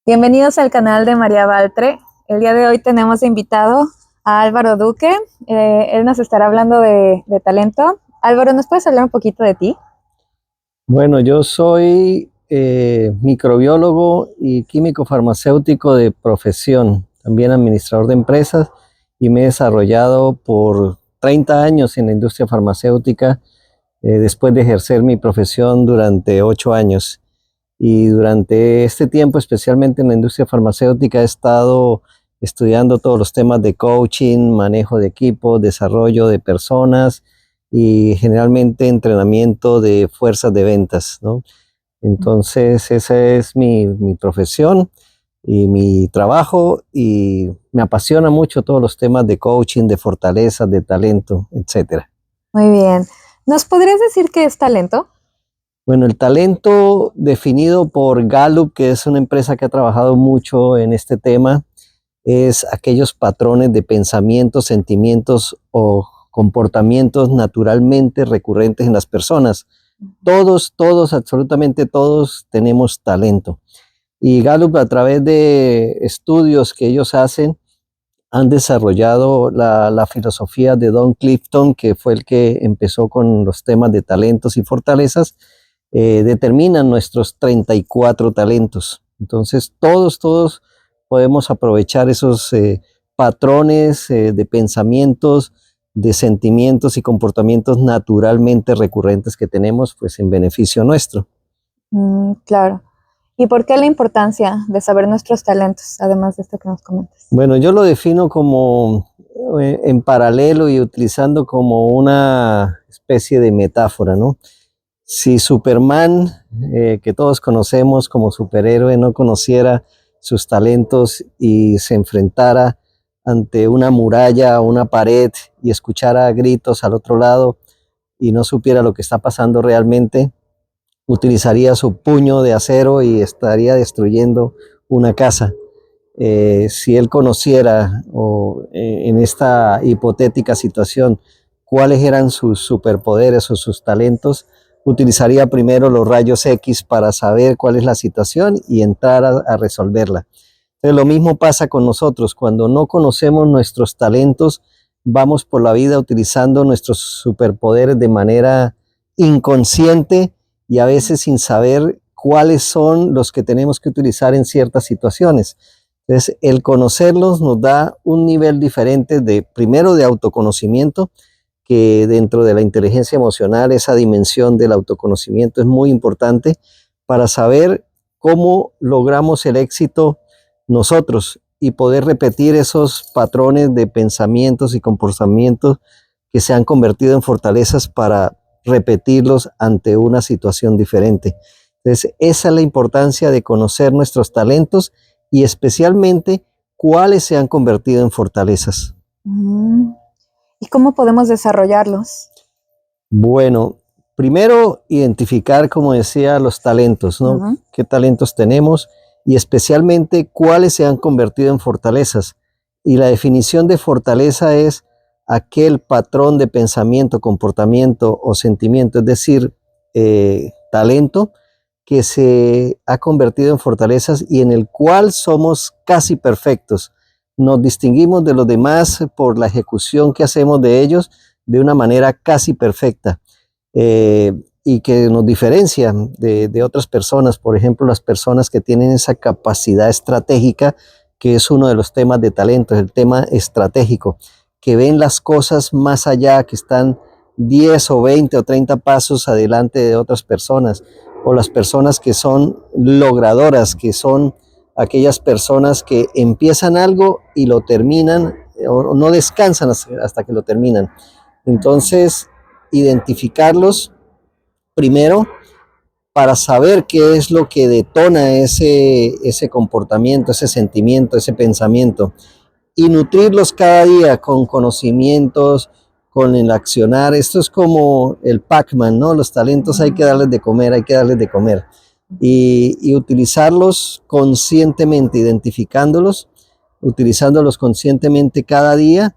Bienvenidos al canal de María Baltre. El día de hoy tenemos de invitado a Álvaro Duque. Él nos estará hablando de talento. Álvaro, ¿nos puedes hablar un poquito de ti? Bueno, yo soy microbiólogo y químico farmacéutico de profesión, también administrador de empresas, y me he desarrollado por 30 años en la industria farmacéutica, después de ejercer mi profesión durante 8 años. Y durante este tiempo, especialmente en la industria farmacéutica, he estado estudiando todos los temas de coaching, manejo de equipos, desarrollo de personas y generalmente entrenamiento de fuerzas de ventas, ¿no? Entonces, esa es mi profesión y mi trabajo, y me apasiona mucho todos los temas de coaching, de fortaleza, de talento, etcétera. Muy bien. ¿Nos podrías decir qué es talento? Bueno, el talento definido por Gallup, que es una empresa que ha trabajado mucho en este tema, es aquellos patrones de pensamientos, sentimientos o comportamientos naturalmente recurrentes en las personas. Todos, absolutamente todos tenemos talento. Y Gallup, a través de estudios que ellos hacen, han desarrollado la filosofía de Don Clifton, que fue el que empezó con los temas de talentos y fortalezas. Determinan nuestros 34 talentos. Entonces, todos podemos aprovechar esos patrones de pensamientos, de sentimientos y comportamientos naturalmente recurrentes que tenemos, pues en beneficio nuestro. Claro. ¿Y por qué la importancia de saber nuestros talentos, además de esto que nos comentas? Bueno, yo lo defino como en paralelo y utilizando como una especie de metáfora, ¿no? Si Superman, que todos conocemos como superhéroe, no conociera sus talentos y se enfrentara ante una muralla o una pared y escuchara gritos al otro lado y no supiera lo que está pasando realmente, utilizaría su puño de acero y estaría destruyendo una casa. Si él conociera, en esta hipotética situación, cuáles eran sus superpoderes o sus talentos, utilizaría primero los rayos X para saber cuál es la situación y entrar a resolverla. Entonces, lo mismo pasa con nosotros. Cuando no conocemos nuestros talentos, vamos por la vida utilizando nuestros superpoderes de manera inconsciente y a veces sin saber cuáles son los que tenemos que utilizar en ciertas situaciones. Entonces, el conocerlos nos da un nivel diferente primero de autoconocimiento, que dentro de la inteligencia emocional, esa dimensión del autoconocimiento es muy importante para saber cómo logramos el éxito nosotros y poder repetir esos patrones de pensamientos y comportamientos que se han convertido en fortalezas para repetirlos ante una situación diferente. Entonces, esa es la importancia de conocer nuestros talentos y especialmente cuáles se han convertido en fortalezas. ¿Y cómo podemos desarrollarlos? Bueno, primero identificar, como decía, los talentos, ¿no? ¿Qué talentos tenemos? Y especialmente cuáles se han convertido en fortalezas. Y la definición de fortaleza es aquel patrón de pensamiento, comportamiento o sentimiento, es decir, talento que se ha convertido en fortalezas y en el cual somos casi perfectos. Nos distinguimos de los demás por la ejecución que hacemos de ellos de una manera casi perfecta, y que nos diferencia de otras personas. Por ejemplo, las personas que tienen esa capacidad estratégica, que es uno de los temas de talento, es el tema estratégico, que ven las cosas más allá, que están 10 o 20 o 30 pasos adelante de otras personas, o las personas que son logradoras, que son aquellas personas que empiezan algo y lo terminan, o no descansan hasta que lo terminan. Entonces, identificarlos primero para saber qué es lo que detona ese comportamiento, ese sentimiento, ese pensamiento, y nutrirlos cada día con conocimientos, con el accionar. Esto es como el Pac-Man, ¿no? Los talentos hay que darles de comer, hay que darles de comer. Y utilizarlos conscientemente, identificándolos, utilizándolos conscientemente cada día,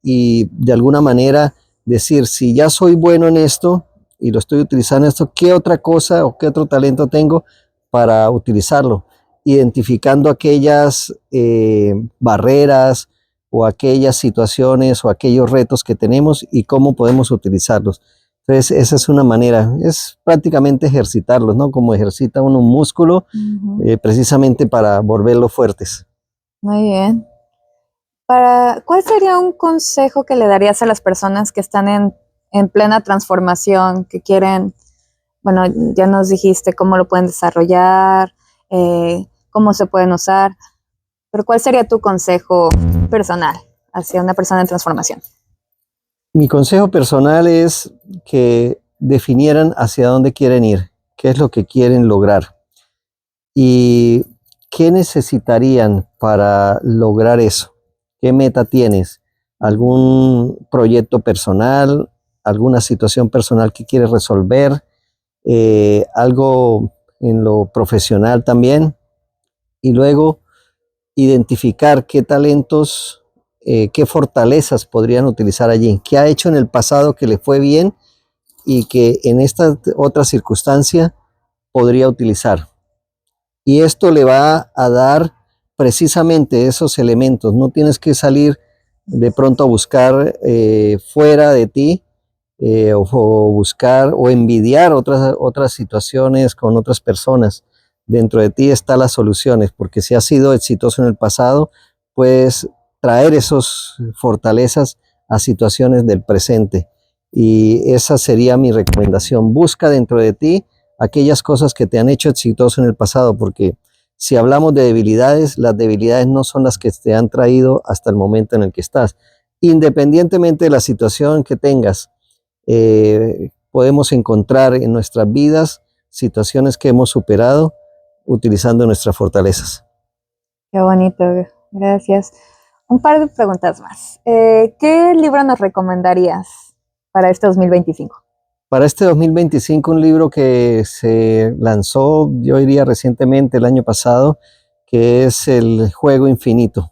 y de alguna manera decir, si ya soy bueno en esto y lo estoy utilizando en esto, ¿qué otra cosa o qué otro talento tengo para utilizarlo? identificando aquellas barreras o aquellas situaciones o aquellos retos que tenemos y cómo podemos utilizarlos. Entonces, esa es una manera, es prácticamente ejercitarlos, ¿no? Como ejercita uno un músculo, precisamente para volverlos fuertes. Muy bien. ¿Cuál sería un consejo que le darías a las personas que están en plena transformación, que quieren, bueno, ya nos dijiste cómo lo pueden desarrollar, cómo se pueden usar, pero cuál sería tu consejo personal hacia una persona en transformación? Mi consejo personal es que definieran hacia dónde quieren ir, qué es lo que quieren lograr y qué necesitarían para lograr eso. ¿Qué meta tienes? ¿Algún proyecto personal? ¿Alguna situación personal que quieres resolver? ¿Algo en lo profesional también? Y luego identificar qué talentos, qué fortalezas podrían utilizar allí, qué ha hecho en el pasado que le fue bien y que en esta otra circunstancia podría utilizar. Y esto le va a dar precisamente esos elementos. No tienes que salir de pronto a buscar fuera de ti o buscar o envidiar otras situaciones con otras personas. Dentro de ti están las soluciones, porque si has sido exitoso en el pasado, puedes traer esas fortalezas a situaciones del presente. Y esa sería mi recomendación. Busca dentro de ti aquellas cosas que te han hecho exitoso en el pasado, porque si hablamos de debilidades, las debilidades no son las que te han traído hasta el momento en el que estás. Independientemente de la situación que tengas, podemos encontrar en nuestras vidas situaciones que hemos superado utilizando nuestras fortalezas. Qué bonito, gracias. Un par de preguntas más. ¿Qué libro nos recomendarías para este 2025? Para este 2025, un libro que se lanzó, yo diría recientemente, el año pasado, que es El Juego Infinito,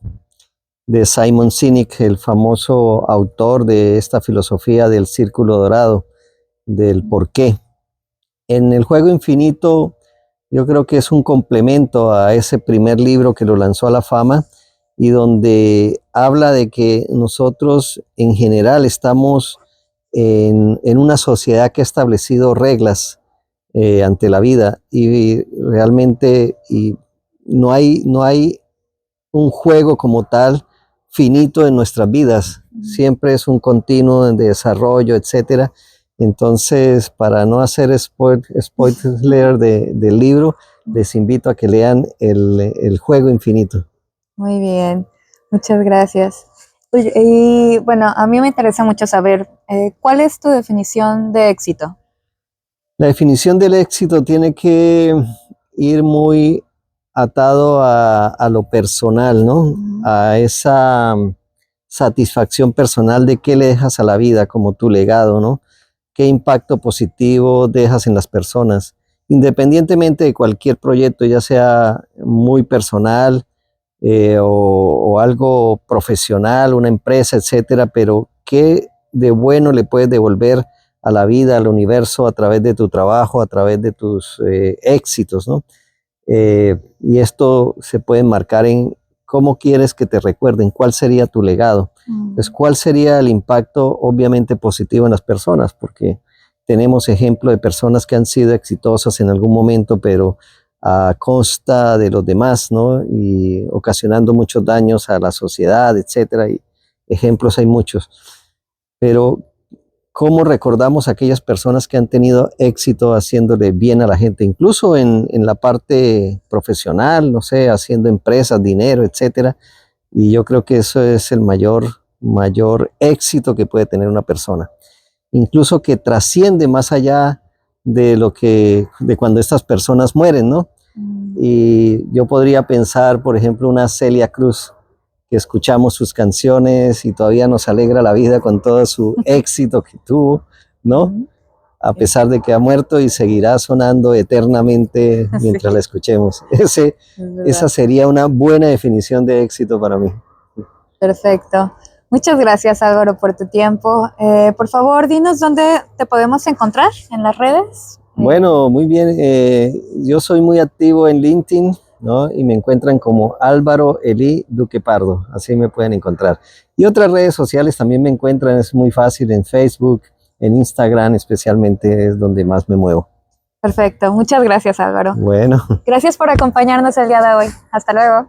de Simon Sinek, el famoso autor de esta filosofía del círculo dorado, del por qué. En El Juego Infinito, yo creo que es un complemento a ese primer libro que lo lanzó a la fama y donde habla de que nosotros en general estamos en una sociedad que ha establecido reglas ante la vida y realmente no hay un juego como tal finito en nuestras vidas. Siempre es un continuo de desarrollo, etcétera. Entonces, para no hacer spoiler del libro, les invito a que lean el Juego Infinito. Muy bien, muchas gracias. Y bueno, a mí me interesa mucho saber, ¿cuál es tu definición de éxito? La definición del éxito tiene que ir muy atado a lo personal, ¿no? A esa satisfacción personal de qué le dejas a la vida como tu legado, ¿no? Qué impacto positivo dejas en las personas, independientemente de cualquier proyecto, ya sea muy personal o algo profesional, una empresa, etcétera, pero qué de bueno le puedes devolver a la vida, al universo, a través de tu trabajo, a través de tus éxitos, ¿no? Y esto se puede enmarcar en cómo quieres que te recuerden, cuál sería tu legado. Pues, cuál sería el impacto obviamente positivo en las personas, porque tenemos ejemplo de personas que han sido exitosas en algún momento, pero a costa de los demás, ¿no? Y ocasionando muchos daños a la sociedad, etcétera. Y ejemplos hay muchos. Pero cómo recordamos a aquellas personas que han tenido éxito haciéndole bien a la gente, incluso en la parte profesional, no sé, haciendo empresas, dinero, etcétera. Y yo creo que eso es el mayor éxito que puede tener una persona. Incluso que trasciende más allá de cuando estas personas mueren, ¿no? Y yo podría pensar, por ejemplo, una Celia Cruz, que escuchamos sus canciones y todavía nos alegra la vida con todo su éxito que tuvo, ¿no? A pesar de que ha muerto y seguirá sonando eternamente mientras la escuchemos. Esa sería una buena definición de éxito para mí. Perfecto. Muchas gracias, Álvaro, por tu tiempo. Por favor, dinos dónde te podemos encontrar en las redes. Bueno, muy bien. Yo soy muy activo en LinkedIn. ¿no? Y me encuentran como Álvaro Elí Duque Pardo, así me pueden encontrar. Y otras redes sociales también me encuentran, es muy fácil, en Facebook, en Instagram especialmente es donde más me muevo. Perfecto, muchas gracias, Álvaro. Bueno. Gracias por acompañarnos el día de hoy. Hasta luego.